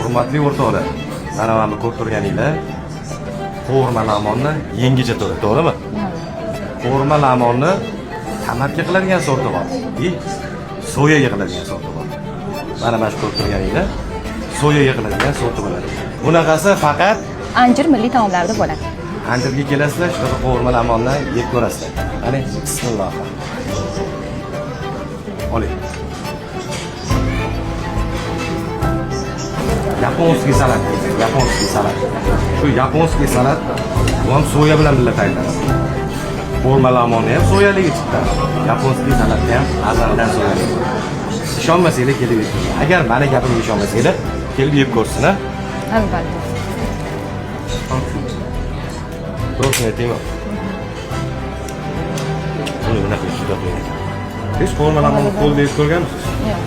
Hurmatli o'rtoqlar, mana buni ko'rib turganinglar, qo'rma lamonni yengicha turadi, to'g'rimi? Qo'rma lamonni tamatga qiladigan sorti bor. Soyaga qiladigan sorti bor. Mana shu ko'rib turganinglar, soyaga qiladigan sorti bo'ladi. Bunaqasi faqat Anjir milliy taomlarida bo'ladi. Anjirga kelasizlar, shunaqa qo'rma lamonni yeb ko'rasizlar. Mana bismillah. Oling. Yaponskiy salat. Shu yaponskiy salat bu ham soya bilan birga tayyorlanadi. Qo'rma lamonni ham soyaligi chiqdi. Yaponskiy salatni ham azaldan soyali. Ishonmasanglar kelib yeb. Agar meni gapimga ishonmasanglar, kelib yeb ko'rsin, ha? Albatta. To'g'ri aytaymi? Buni bunaqa juda qiyin. Hech qo'rma lamonni qo'lda yeb ko'rganmisiz? Yo'q.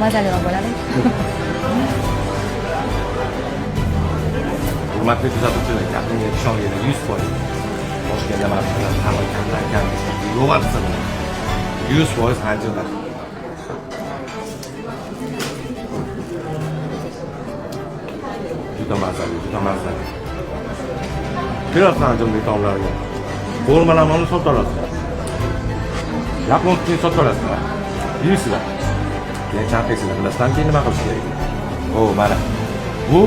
Mazaliroq bo'ladi. Hurmatli kuzatuvchilar, gapimga ishonganglar 100%. Toshkentda mana shunaqa hamma kamdan-kam yo'g'altsa 100% anjirlar. Juda mazali. Kirasiz anjirli taomlarga. Qo'rma lamonni sotib olasizlar. Yaponskiy sotib olasizlar. Yeysizlar. Keyin chanqaysizlar. Bilasizlar keyin nima qilish kerak? Mana. Bu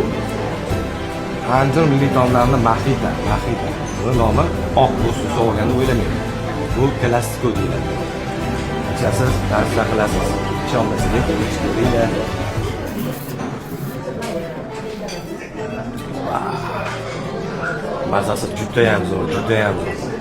Anjir milliy taomlarining mahita. Buni nomi oq go'sht so'g'ilganda o'ylamaydi. Bu klassiko deyiladi. Ichasiz, darslar qilasiz. Ishonmasangiz kelib ko'ringlar. Mazasi juda ham zo'r.